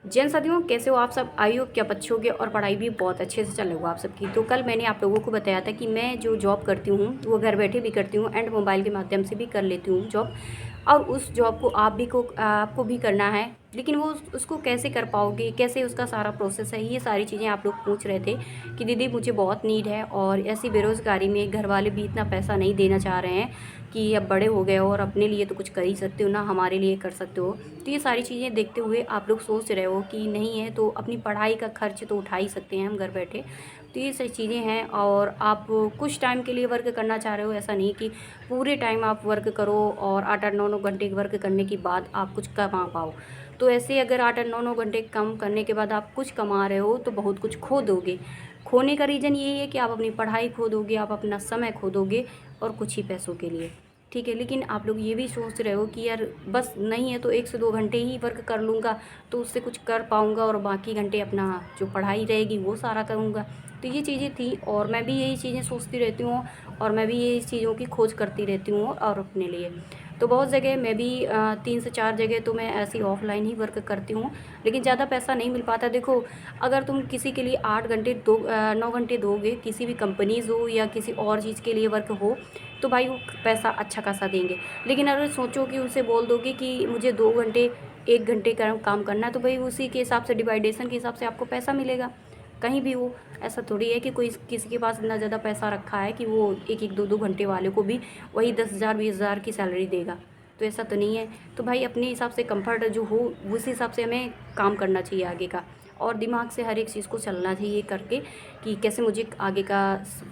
जैन साथियों, कैसे हो आप सब? आई होप कि आप अच्छे होगे और पढ़ाई भी बहुत अच्छे से चल रही होगा आप सबकी। तो कल मैंने आप लोगों को बताया था कि मैं जो जॉब करती हूँ वो घर बैठे भी करती हूँ एंड मोबाइल के माध्यम से भी कर लेती हूँ जॉब। और उस जॉब को आपको भी करना है, लेकिन वो उसको कैसे कर पाओगे, कैसे उसका सारा प्रोसेस है, ये सारी चीज़ें आप लोग पूछ रहे थे कि दीदी मुझे बहुत नीड है और ऐसी बेरोज़गारी में घर वाले भी इतना पैसा नहीं देना चाह रहे हैं कि अब बड़े हो गए हो और अपने लिए तो कुछ कर ही सकते हो ना, हमारे लिए कर सकते हो। तो ये सारी चीज़ें देखते हुए आप लोग सोच रहे हो कि नहीं है तो अपनी पढ़ाई का खर्च तो उठा ही सकते हैं हम घर बैठे। तो ये सारी चीज़ें हैं और आप कुछ टाइम के लिए वर्क करना चाह रहे हो, ऐसा नहीं कि पूरे टाइम आप वर्क करो और 8-8 9-9 घंटे वर्क करने के बाद आप कुछ कमा पाओ। तो ऐसे अगर 8-8 9-9 घंटे कम करने के बाद आप कुछ कमा रहे हो तो बहुत कुछ खो दोगे। खोने का रीज़न यही है कि आप अपनी पढ़ाई खो दोगे, आप अपना समय खो दोगे और कुछ ही पैसों के लिए। ठीक है, लेकिन आप लोग ये भी सोच रहे हो कि यार बस नहीं है तो 1 से 2 घंटे ही वर्क कर लूँगा तो उससे कुछ कर पाऊँगा और बाकी घंटे अपना जो पढ़ाई रहेगी वो सारा करूँगा। तो ये चीज़ें थी और मैं भी यही चीज़ें सोचती रहती हूँ और मैं भी यही चीज़ों की खोज करती रहती हूँ और अपने लिए। तो बहुत जगह मैं भी 3 से 4 जगह तो मैं ऐसी ऑफ़लाइन ही वर्क करती हूँ, लेकिन ज़्यादा पैसा नहीं मिल पाता। देखो, अगर तुम किसी के लिए 8 घंटे 9 घंटे दोगे, किसी भी कंपनीज़ हो या किसी और चीज़ के लिए वर्क हो, तो भाई वो पैसा अच्छा खासा देंगे। लेकिन अगर सोचो कि उनसे बोल दोगे कि मुझे 2 घंटे 1 घंटे का काम करना है, तो भाई उसी के हिसाब से डिवाइडेशन के हिसाब से आपको पैसा मिलेगा, कहीं भी हो। ऐसा थोड़ी है कि कोई किसी के पास इतना ज़्यादा पैसा रखा है कि वो 1-1 2-2 घंटे वाले को भी वही 10,000 20,000 की सैलरी देगा। तो ऐसा तो नहीं है। तो भाई अपने हिसाब से कम्फ़र्ट जो हो उस हिसाब से हमें काम करना चाहिए आगे का, और दिमाग से हर एक चीज़ को चलना चाहिए करके कि कैसे मुझे आगे का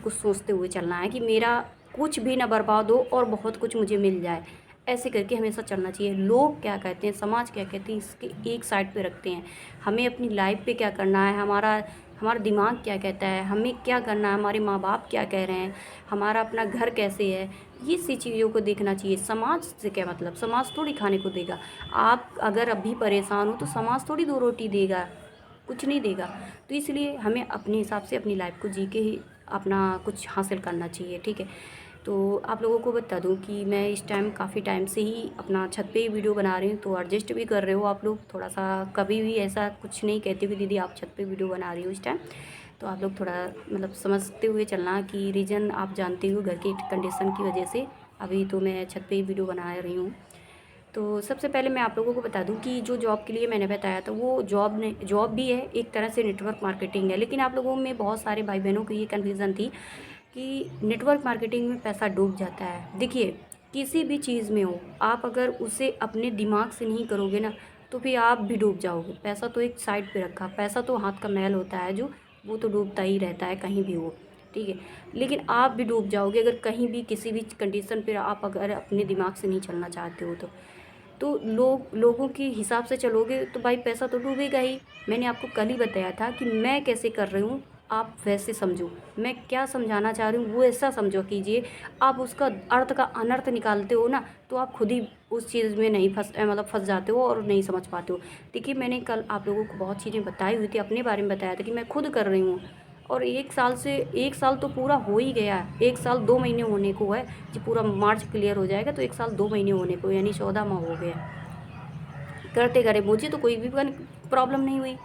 कुछ सोचते हुए चलना है कि मेरा कुछ भी ना बर्बाद हो और बहुत कुछ मुझे मिल जाए। ऐसे करके हमेशा चलना चाहिए। लोग क्या कहते हैं, समाज क्या कहते हैं, इसके एक साइड पे रखते हैं। हमें अपनी लाइफ पे क्या करना है, हमारा दिमाग क्या कहता है, हमें क्या करना है, हमारे माँ-बाप क्या कह रहे हैं, हमारा अपना घर कैसे है, ये सी चीज़ों को देखना चाहिए। समाज से क्या मतलब, समाज थोड़ी खाने को देगा। आप अगर अभी परेशान हो तो समाज थोड़ी 2 रोटी देगा, कुछ नहीं देगा। तो इसलिए हमें अपने हिसाब से अपनी लाइफ को जी के ही अपना कुछ हासिल करना चाहिए, ठीक है। तो आप लोगों को बता दूं कि मैं इस टाइम काफ़ी टाइम से ही अपना छत पे ही वीडियो बना रही हूँ, तो एडजस्ट भी कर रहे हो आप लोग थोड़ा सा। कभी भी ऐसा कुछ नहीं कहती कि दीदी आप छत पे वीडियो बना रही हो इस टाइम। तो आप लोग थोड़ा मतलब समझते हुए चलना कि रीज़न आप जानते हो, घर की कंडीशन की वजह से अभी तो मैं छत पे ही वीडियो बना रही हूँ। तो सबसे पहले मैं आप लोगों को बता दूं कि जो जॉब के लिए मैंने बताया था वो जॉब भी है, एक तरह से नेटवर्क मार्केटिंग है। लेकिन आप लोगों में बहुत सारे भाई बहनों को ये कन्फ्यूज़न थी कि नेटवर्क मार्केटिंग में पैसा डूब जाता है। देखिए, किसी भी चीज़ में हो, आप अगर उसे अपने दिमाग से नहीं करोगे ना तो फिर आप भी डूब जाओगे। पैसा तो एक साइड पे रखा, पैसा तो हाथ का मैल होता है जो, वो तो डूबता ही रहता है कहीं भी हो, ठीक है। लेकिन आप भी डूब जाओगे अगर कहीं भी किसी भी कंडीशन पर आप अगर अपने दिमाग से नहीं चलना चाहते हो तो लोगों के हिसाब से चलोगे तो भाई पैसा तो डूबेगा ही। मैंने आपको कल ही बताया था कि मैं कैसे कर रही हूँ, आप वैसे समझो। मैं क्या समझाना चाह रही हूँ वो ऐसा समझो कीजिए। आप उसका अर्थ का अनर्थ निकालते हो ना तो आप खुद ही उस चीज़ में नहीं मतलब फंस जाते हो और नहीं समझ पाते हो। देखिए, मैंने कल आप लोगों को बहुत चीज़ें बताई हुई थी, अपने बारे में बताया था कि मैं खुद कर रही हूँ। और 1 साल तो पूरा हो ही गया है, 1 साल 2 महीने होने को है। जी, पूरा मार्च क्लियर हो जाएगा तो 1 साल 2 महीने होने को, यानी 14 माह हो गया करते करे। मुझे तो कोई भी प्रॉब्लम नहीं हुई।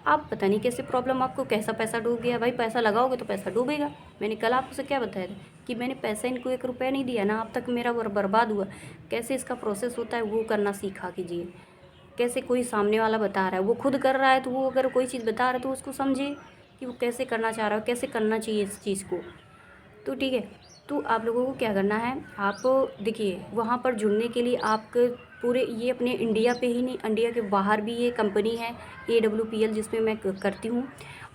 आप पता नहीं कैसे प्रॉब्लम, आपको कैसा पैसा डूब गया। भाई पैसा लगाओगे तो पैसा डूबेगा। मैंने कल आपसे क्या बताया था कि मैंने पैसा इनको 1 रुपया नहीं दिया ना, अब तक मेरा बर्बाद हुआ। कैसे इसका प्रोसेस होता है वो करना सीखा कीजिए। कैसे कोई सामने वाला बता रहा है, वो खुद कर रहा है तो वो अगर कोई चीज़ बता रहा है तो उसको समझे कि वो कैसे करना चाह रहा है, कैसे करना चाहिए इस चीज़ को। तो ठीक है, तो आप लोगों को क्या करना है, आप देखिए वहाँ पर जुड़ने के लिए आप पूरे ये अपने इंडिया पे ही नहीं, इंडिया के बाहर भी ये कंपनी है AWPL, जिसमें मैं करती हूँ।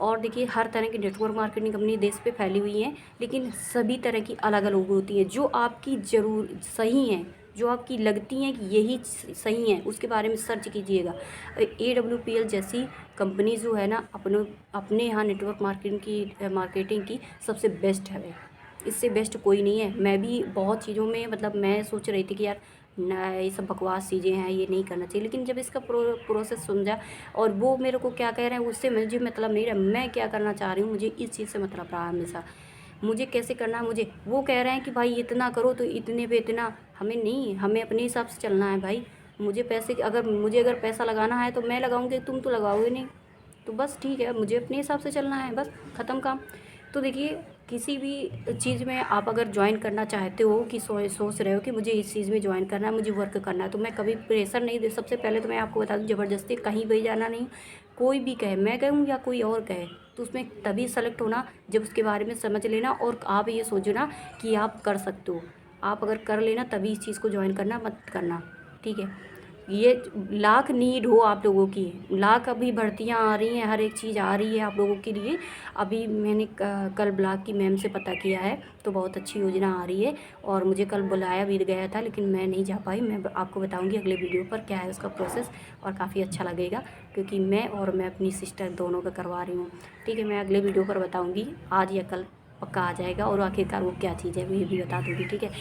और देखिए, हर तरह की नेटवर्क मार्केटिंग कंपनी देश पे फैली हुई हैं, लेकिन सभी तरह की अलग अलग होती हैं। जो आपकी ज़रूर सही हैं, जो आपकी लगती हैं कि यही सही हैं, उसके बारे में सर्च कीजिएगा। AWPL जैसी कंपनी जो है ना, अपने अपने यहाँ नेटवर्क मार्केटिंग की सबसे बेस्ट है। इससे बेस्ट कोई नहीं है। मैं भी बहुत चीज़ों में मतलब मैं सोच रही थी कि यार ना, ये सब बकवास चीज़ें हैं, ये नहीं करना चाहिए। लेकिन जब इसका प्रोसेस समझा और वो मेरे को क्या कह रहे हैं उससे मुझे मतलब नहीं रहा। मैं क्या करना चाह रही हूँ, मुझे इस चीज़ से मतलब रहा हमेशा। मुझे कैसे करना है, मुझे वो कह रहे हैं कि भाई इतना करो तो इतने पे इतना, हमें नहीं, हमें अपने हिसाब से चलना है भाई। मुझे अगर पैसा लगाना है तो मैं लगाऊंगी, तुम तो लगाओगे नहीं। तो बस ठीक है, मुझे अपने हिसाब से चलना है, बस ख़त्म काम। तो देखिए, किसी भी चीज़ में आप अगर ज्वाइन करना चाहते हो कि सोच रहे हो कि मुझे इस चीज़ में ज्वाइन करना है, मुझे वर्क करना है, तो मैं कभी प्रेशर नहीं दे। सबसे पहले तो मैं आपको बता दूँ, ज़बरदस्ती कहीं भी जाना नहीं। कोई भी कहे, मैं कहूँ या कोई और कहे, तो उसमें तभी सेलेक्ट होना जब उसके बारे में समझ लेना और आप ये सोचो ना कि आप कर सकते हो। आप अगर कर लेना तभी इस चीज़ को ज्वाइन करना, मत करना, ठीक है। ये लाख नीड हो आप लोगों की, लाख अभी भर्तियां आ रही हैं, हर एक चीज़ आ रही है आप लोगों के लिए। अभी मैंने कल ब्लॉक की मैम से पता किया है, तो बहुत अच्छी योजना आ रही है। और मुझे कल बुलाया भी गया था, लेकिन मैं नहीं जा पाई। मैं आपको बताऊंगी अगले वीडियो पर क्या है उसका प्रोसेस, और काफ़ी अच्छा लगेगा, क्योंकि मैं अपनी सिस्टर दोनों का करवा रही हूँ, ठीक है। मैं अगले वीडियो पर बताऊँगी, आज या कल पक्का आ जाएगा, और आखिरकार वो क्या चीज़ है वो ये भी बता दूँगी, ठीक है।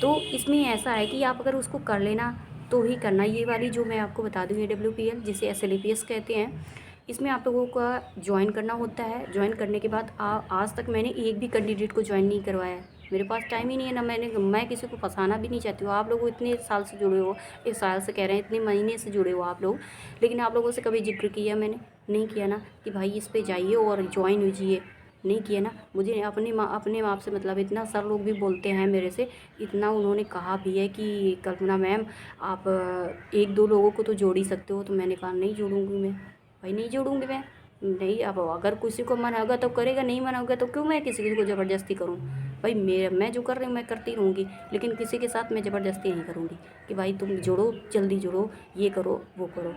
तो इसमें ऐसा है कि आप अगर उसको कर लेना तो ही करना। ये वाली जो मैं आपको बता दूँ, AWPL जिसे SLAPS कहते हैं, इसमें आप लोगों का ज्वाइन करना होता है। ज्वाइन करने के बाद आज तक मैंने एक भी कैंडिडेट को ज्वाइन नहीं करवाया है। मेरे पास टाइम ही नहीं है ना, मैं किसी को फंसाना भी नहीं चाहती हूँ। आप लोग इतने साल से जुड़े हो, एक साल से कह रहे हैं, इतने महीने से जुड़े हो आप लोग, लेकिन आप लोगों से कभी जिक्र किया मैंने नहीं किया ना कि भाई इस पे जाइए और ज्वाइन कीजिए, नहीं किया ना। मुझे अपने माँ से मतलब, इतना सर लोग भी बोलते हैं मेरे से, इतना उन्होंने कहा भी है कि कल्पना मैम आप एक दो लोगों को तो जोड़ ही सकते हो। तो मैंने कहा नहीं जोड़ूंगी मैं, भाई नहीं जोड़ूंगी मैं, नहीं। अब अगर किसी को मन होगा तो करेगा, नहीं मन होगा तो क्यों मैं किसी को ज़बरदस्ती करूँ। भाई मैं जो कर रही हूँ मैं करती रहूँगी, लेकिन किसी के साथ मैं ज़बरदस्ती नहीं करूँगी कि भाई तुम जोड़ो, जल्दी जोड़ो, ये करो वो करो,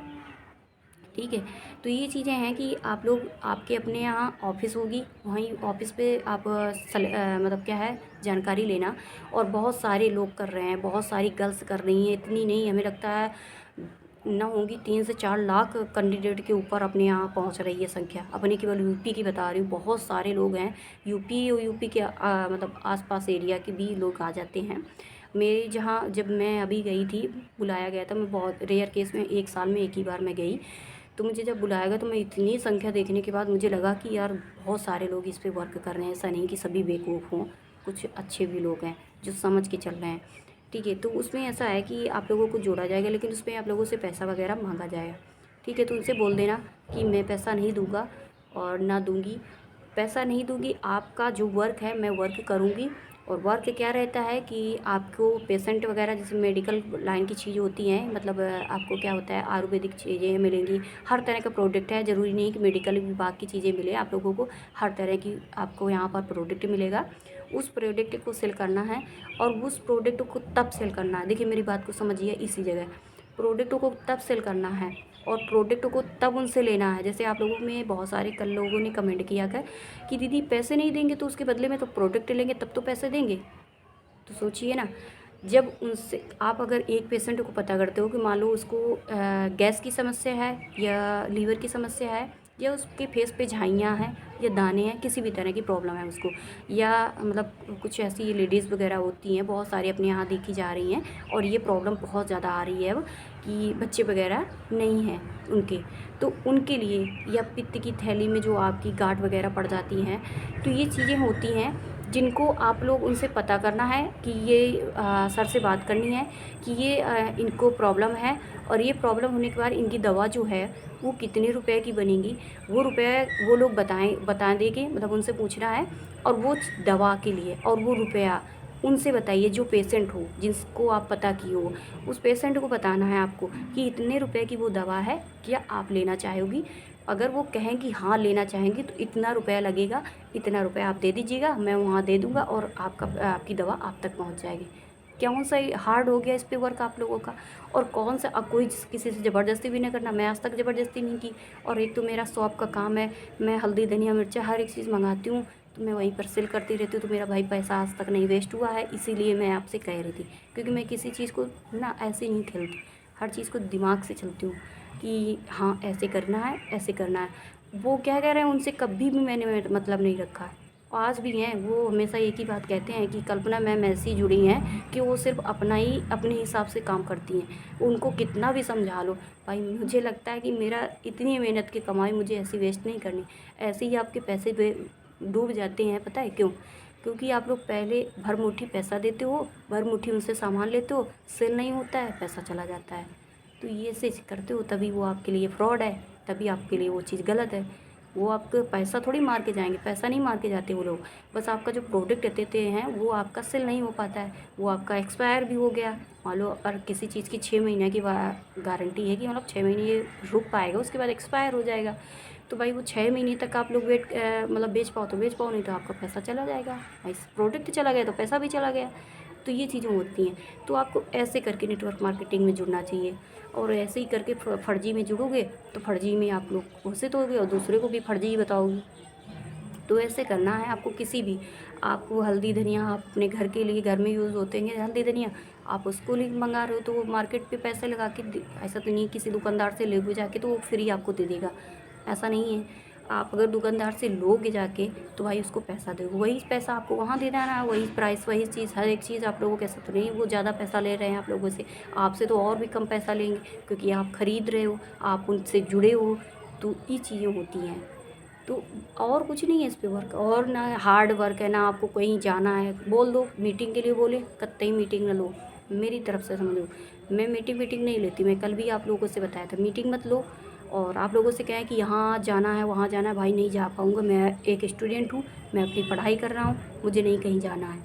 ठीक है। तो ये चीज़ें हैं कि आप लोग, आपके अपने यहाँ ऑफिस होगी, वहीं ऑफिस पे आप मतलब क्या है, जानकारी लेना। और बहुत सारे लोग कर रहे हैं, बहुत सारी गर्ल्स कर रही हैं, इतनी नहीं, हमें लगता है ना होंगी, 3 से 4 लाख कैंडिडेट के ऊपर अपने यहाँ पहुँच रही है संख्या। अपने केवल यूपी की बता रही हूँ, बहुत सारे लोग हैं। यूपी और यूपी के मतलब आसपास एरिया के भी लोग आ जाते हैं। मेरे जहाँ जब मैं अभी गई थी, बुलाया गया था, मैं बहुत रेयर केस में 1 साल में 1 ही बार मैं गई। तो मुझे जब बुलाया गया तो मैं इतनी संख्या देखने के बाद मुझे लगा कि यार बहुत सारे लोग इस पे वर्क कर रहे हैं। ऐसा नहीं कि सभी बेवकूफ़ हों, कुछ अच्छे भी लोग हैं जो समझ के चल रहे हैं, ठीक है। तो उसमें ऐसा है कि आप लोगों को जोड़ा जाएगा, लेकिन उसमें आप लोगों से पैसा वगैरह मांगा जाएगा, ठीक है। तो उनसे बोल देना कि मैं पैसा नहीं दूंगा और ना दूंगी, पैसा नहीं दूंगी, आपका जो वर्क है मैं वर्क करूंगी। और वर्क क्या रहता है कि आपको पेशेंट वगैरह, जैसे मेडिकल लाइन की चीज़ होती हैं, मतलब आपको क्या होता है, आयुर्वेदिक चीज़ें मिलेंगी, हर तरह का प्रोडक्ट है। ज़रूरी नहीं कि मेडिकल विभाग की चीज़ें मिले आप लोगों को, हर तरह की आपको यहाँ पर प्रोडक्ट मिलेगा। उस प्रोडक्ट को सेल करना है, और उस प्रोडक्ट को तब सेल करना है, देखिए मेरी बात को समझिए, इसी जगह प्रोडक्ट को तब सेल करना है और प्रोडक्ट को तब उनसे लेना है। जैसे आप लोगों में बहुत सारे कल लोगों ने कमेंट किया कर कि दीदी पैसे नहीं देंगे तो उसके बदले में तो प्रोडक्ट लेंगे, तब तो पैसे देंगे। तो सोचिए ना, जब उनसे आप अगर एक पेशेंट को पता करते हो कि मान लो उसको गैस की समस्या है, या लीवर की समस्या है, या उसके फेस पे झाइयाँ हैं, या दाने हैं, किसी भी तरह की प्रॉब्लम है उसको, या मतलब कुछ ऐसी लेडीज़ वगैरह होती हैं, बहुत सारी अपने यहाँ देखी जा रही हैं, और ये प्रॉब्लम बहुत ज़्यादा आ रही है अब कि बच्चे वगैरह नहीं हैं उनके, तो उनके लिए, या पित्त की थैली में जो आपकी गांठ वगैरह पड़ जाती हैं, तो ये चीज़ें होती हैं जिनको आप लोग उनसे पता करना है कि ये सर से बात करनी है कि ये इनको प्रॉब्लम है, और ये प्रॉब्लम होने के बाद इनकी दवा जो है वो कितने रुपए की बनेगी, वो रुपए वो लोग बता देंगे, मतलब उनसे पूछना है। और वो दवा के लिए और वो रुपया उनसे बताइए, जो पेशेंट हो जिसको आप पता किए हो, उस पेशेंट को बताना है आपको कि इतने रुपए की वो दवा है, क्या आप लेना चाहोगी। अगर वो कहें कि हाँ लेना चाहेंगी तो इतना रुपया लगेगा, इतना रुपया आप दे दीजिएगा, मैं वहाँ दे दूँगा और आपकी दवा आप तक पहुँच जाएगी। कौन सा हार्ड हो गया इस पे वर्क आप लोगों का। और कौन सा कोई किसी से ज़बरदस्ती भी नहीं करना, मैं आज तक ज़बरदस्ती नहीं की। और एक तो मेरा शॉप का काम है, मैं हल्दी धनिया मिर्चा हर एक चीज़ मंगाती हूँ, तो मैं वहीं पर सेल करती रहती हूँ। तो मेरा भाई पैसा आज तक नहीं वेस्ट हुआ है, इसीलिए मैं आपसे कह रही थी, क्योंकि मैं किसी चीज़ को ना ऐसे नहीं खेलती, हर चीज़ को दिमाग से चलती हूँ कि हाँ ऐसे करना है, ऐसे करना है। वो क्या कह रहे हैं उनसे कभी भी मैंने मतलब नहीं रखा है, आज भी हैं। वो हमेशा एक ही बात कहते हैं कि कल्पना मैम ऐसी जुड़ी हैं कि वो सिर्फ अपने हिसाब से काम करती हैं, उनको कितना भी समझा लो। भाई मुझे लगता है कि मेरा इतनी मेहनत की कमाई मुझे ऐसी वेस्ट नहीं करनी। ऐसे ही आपके पैसे डूब जाते हैं, पता है क्यों? क्योंकि आप लोग पहले भर मुट्ठी पैसा देते हो, भर मुट्ठी उनसे सामान लेते हो, सेल नहीं होता है, पैसा चला जाता है। तो ये ऐसे करते हो तभी वो आपके लिए फ्रॉड है, तभी आपके लिए वो चीज़ गलत है। वो आपका पैसा थोड़ी मार के जाएंगे, पैसा नहीं मार के जाते वो लोग। बस आपका जो प्रोडक्ट देते हैं वो आपका सेल नहीं हो पाता है, वो आपका एक्सपायर भी हो गया। मान लो और किसी चीज़ की 6 महीने की गारंटी है कि मतलब 6 महीने ये रुक पाएगा, उसके बाद एक्सपायर हो जाएगा। तो भाई वो 6 महीने तक आप लोग वेट मतलब बेच पाओ तो बेच पाओ, नहीं तो आपका पैसा चला जाएगा। भाई प्रोडक्ट चला गया तो पैसा भी चला गया। तो ये चीज़ें होती हैं। तो आपको ऐसे करके नेटवर्क मार्केटिंग में जुड़ना चाहिए, और ऐसे ही करके फर्जी में जुड़ोगे तो फर्जी में आप लोग घोषित होगे और दूसरे को भी फर्जी ही बताओगे। तो ऐसे करना है आपको। किसी भी आपको हल्दी धनिया आप अपने घर के लिए, घर में यूज़ होते हैं हल्दी धनिया, आप उसको लिए मंगा रहे हो तो वो मार्केट पे पैसे लगा के ऐसा तो नहीं है किसी दुकानदार से ले जाके तो वो फ्री आपको दे देगा, ऐसा नहीं है। आप अगर दुकानदार से लोगे जाके तो भाई उसको पैसा दो, वही पैसा आपको वहाँ दे देना, वही प्राइस वही चीज़, हर एक चीज़ आप लोगों के साथ तो नहीं वो ज़्यादा पैसा ले रहे हैं आप लोगों से, आपसे तो और भी कम पैसा लेंगे क्योंकि आप ख़रीद रहे हो, आप उनसे जुड़े हो। तो ये चीज़ें होती हैं। तो और कुछ नहीं है इस पे वर्क, और ना हार्ड वर्क है, ना आपको कहीं जाना है। बोल दो मीटिंग के लिए, बोले कतई मीटिंग ना लो, मेरी तरफ से समझो। मैं मीटिंग नहीं लेती, मैं कल भी आप लोगों से बताया था मीटिंग मत लो। और आप लोगों से क्या है कि यहाँ जाना है वहाँ जाना है, भाई नहीं जा पाऊँगा, मैं एक स्टूडेंट हूँ, मैं अपनी पढ़ाई कर रहा हूँ, मुझे नहीं कहीं जाना है।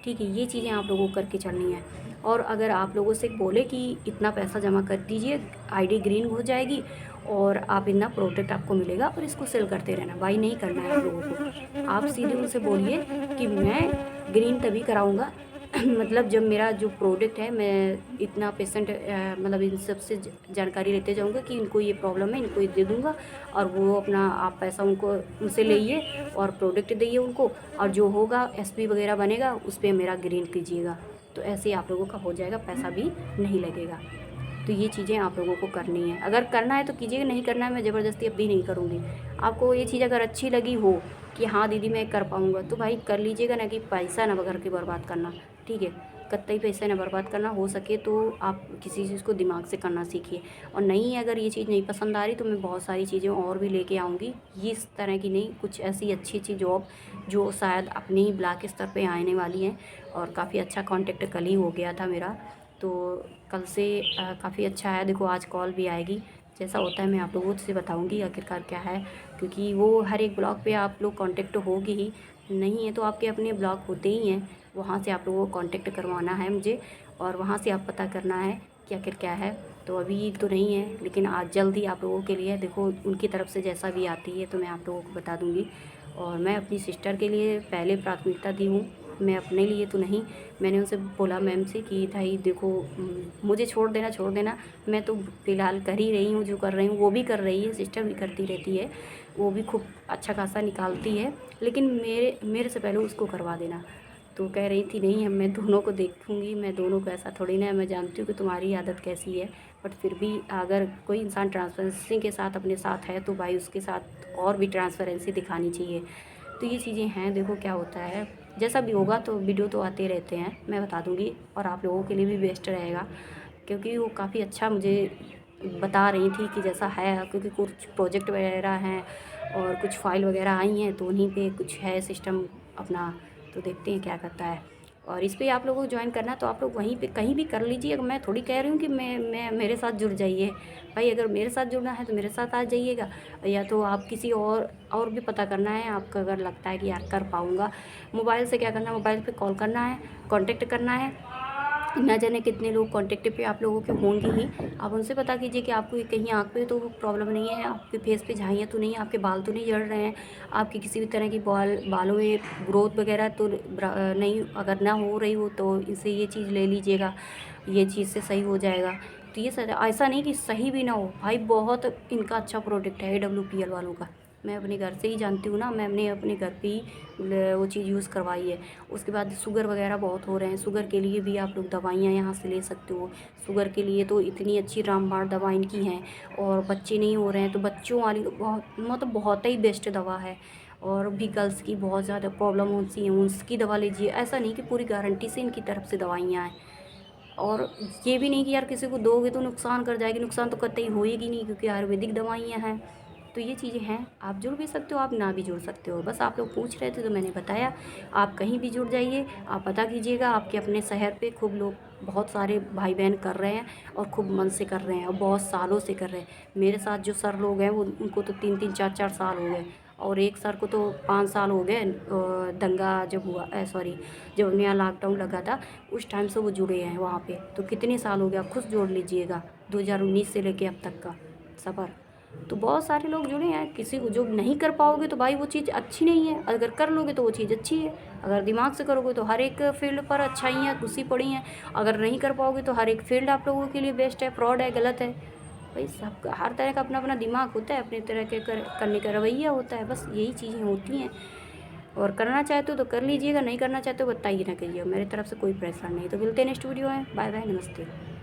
ठीक है, ये चीज़ें आप लोगों को करके चलनी है। और अगर आप लोगों से बोले कि इतना पैसा जमा कर दीजिए, आईडी ग्रीन हो जाएगी और आप इतना प्रोडक्ट आपको मिलेगा और इसको सेल करते रहना, भाई नहीं करना है आप लोगों को। आप सीधे उनसे बोलिए कि मैं ग्रीन तभी कराऊंगा मतलब जब मेरा जो प्रोडक्ट है मैं इतना पेशेंट मतलब इन सब से जानकारी लेते जाऊंगा कि इनको ये प्रॉब्लम है, इनको ये दे दूंगा, और वो अपना आप पैसा उनको उनसे लेइए और प्रोडक्ट दीजिए उनको, और जो होगा एसपी वगैरह बनेगा उस पर मेरा ग्रीन कीजिएगा। तो ऐसे ही आप लोगों का हो जाएगा, पैसा भी नहीं लगेगा। तो ये चीज़ें आप लोगों को करनी है, अगर करना है तो कीजिएगा, नहीं करना है मैं ज़बरदस्ती अब भी नहीं करूँगी। आपको ये चीज़ अगर अच्छी लगी हो कि हाँ दीदी मैं कर पाऊँगा तो भाई कर लीजिएगा, ना कि पैसा ना बगैर के बर्बाद करना। ठीक है, कतई पैसा ना बर्बाद करना, हो सके तो आप किसी चीज़ को दिमाग से करना सीखिए। और नहीं, अगर ये चीज़ नहीं पसंद आ रही तो मैं बहुत सारी चीज़ें और भी लेके आऊँगी, ये इस तरह की नहीं, कुछ ऐसी अच्छी अच्छी जॉब जो शायद अपने ही ब्लॉक स्तर पे आने वाली हैं। और काफ़ी अच्छा कांटेक्ट कल ही हो गया था मेरा, तो कल से काफ़ी अच्छा है। देखो आज कॉल भी आएगी, जैसा होता है मैं आप लोगों से बताऊंगी आखिरकार क्या है, क्योंकि वो हर एक ब्लॉग पे आप लोग कांटेक्ट होगी ही, नहीं है तो आपके अपने ब्लॉग होते ही हैं, वहाँ से आप लोगों को कांटेक्ट करवाना है मुझे, और वहाँ से आप पता करना है कि आखिर क्या है। तो अभी तो नहीं है, लेकिन आज जल्दी आप लोगों के लिए देखो उनकी तरफ से जैसा भी आती है तो मैं आप लोगों को बता दूँगी। और मैं अपनी सिस्टर के लिए पहले प्राथमिकता दी हूँ, मैं अपने लिए तो नहीं। मैंने उनसे बोला मैम से कि भाई देखो मुझे छोड़ देना, मैं तो फ़िलहाल कर ही रही हूँ, जो कर रही हूँ वो भी कर रही है, सिस्टर भी करती रहती है, वो भी खूब अच्छा खासा निकालती है, लेकिन मेरे मेरे से पहले उसको करवा देना। तो कह रही थी नहीं, हम मैं दोनों को देखूँगी, मैं दोनों को, ऐसा थोड़ी ना है, मैं जानती हूँ कि तुम्हारी आदत कैसी है, बट फिर भी अगर कोई इंसान ट्रांसपेरेंसी के साथ अपने साथ है तो भाई उसके साथ और भी ट्रांसपेरेंसी दिखानी चाहिए। तो ये चीज़ें हैं, देखो क्या होता है, जैसा भी होगा तो वीडियो तो आते रहते हैं, मैं बता दूँगी, और आप लोगों के लिए भी बेस्ट रहेगा, क्योंकि वो काफ़ी अच्छा मुझे बता रही थी कि जैसा है, क्योंकि कुछ प्रोजेक्ट वगैरह हैं और कुछ फ़ाइल वगैरह आई हैं तो उन्हीं पे कुछ है सिस्टम अपना, तो देखते हैं क्या करता है। और इस पे आप लोगों को ज्वाइन करना है तो आप लोग वहीं पे कहीं भी कर लीजिए, मैं थोड़ी कह रही हूँ कि मैं मेरे साथ जुड़ जाइए। भाई अगर मेरे साथ जुड़ना है तो मेरे साथ आ जाइएगा, या तो आप किसी और भी पता करना है आपको, अगर लगता है कि यार कर पाऊँगा। मोबाइल से क्या करना है, मोबाइल पे कॉल करना है, कांटेक्ट करना है, ना जाने कितने लोग कांटेक्ट पे आप लोगों के होंगे ही। आप उनसे पता कीजिए कि आपको ये कहीं आँख पे तो प्रॉब्लम नहीं है, आपके फेस पे झाइयाँ तो नहीं है, आपके बाल तो नहीं झड़ रहे हैं, आपकी किसी भी तरह की बालों में ग्रोथ वगैरह तो नहीं, अगर ना हो रही हो तो इनसे ये चीज़ ले लीजिएगा, ये चीज़ से सही हो जाएगा। तो ये ऐसा नहीं कि सही भी ना हो, भाई बहुत इनका अच्छा प्रोडक्ट है AWPL वालों का, मैं अपने घर से ही जानती हूँ ना, मैंने अपने घर पे ही वो चीज़ यूज़ करवाई है। उसके बाद शुगर वगैरह बहुत हो रहे हैं, शुगर के लिए भी आप लोग दवाइयाँ यहाँ से ले सकते हो। शुगर के लिए तो इतनी अच्छी रामबाण दवा इनकी हैं, और बच्चे नहीं हो रहे हैं तो बच्चों वाली तो बहुत मतलब बहुत ही बेस्ट दवा है। और भी गर्ल्स की बहुत ज़्यादा प्रॉब्लम होती है उसकी दवा लीजिए, ऐसा नहीं कि पूरी गारंटी से इनकी तरफ से दवाइयाँ हैं। और ये भी नहीं कि यार किसी को दोगे तो नुकसान कर जाएगी, नुकसान तो कतई होएगी नहीं क्योंकि आयुर्वेदिक दवाइयाँ हैं। तो ये चीज़ें हैं, आप जुड़ भी सकते हो, आप ना भी जुड़ सकते हो। बस आप लोग पूछ रहे थे तो मैंने बताया। आप कहीं भी जुड़ जाइए, आप पता कीजिएगा, आपके अपने शहर पे खूब लोग, बहुत सारे भाई बहन कर रहे हैं और खूब मन से कर रहे हैं और बहुत सालों से कर रहे हैं। मेरे साथ जो सर लोग हैं वो, उनको तो 3-3 4-4 साल हो गए, और एक सर को तो 5 साल हो गए। दंगा जब हुआ, सॉरी, जब अपने यहाँ लॉकडाउन लगा था उस टाइम से वो जुड़े हैं वहाँ पे। तो कितने साल हो गए, आप खुद जोड़ लीजिएगा, 2019 से लेके अब तक का सफ़र। तो बहुत सारे लोग जुड़े हैं। किसी को जो नहीं कर पाओगे तो भाई वो चीज़ अच्छी नहीं है, अगर कर लोगे तो वो चीज़ अच्छी है। अगर दिमाग से करोगे तो हर एक फील्ड पर अच्छाइयाँ घुसी पड़ी हैं, अगर नहीं कर पाओगे तो हर एक फील्ड आप लोगों के लिए बेस्ट है, फ्रॉड है, गलत है। भाई सब हर तरह का अपना अपना दिमाग होता है, अपने तरह के करने का रवैया होता है, बस यही चीज़ें होती हैं। और करना चाहते हो तो कर लीजिएगा, नहीं करना चाहते हो बताइए ना, करिए, मेरी तरफ से कोई प्रेशर नहीं। तो मिलते हैं नेक्स्ट वीडियो में, बाय बाय, नमस्ते।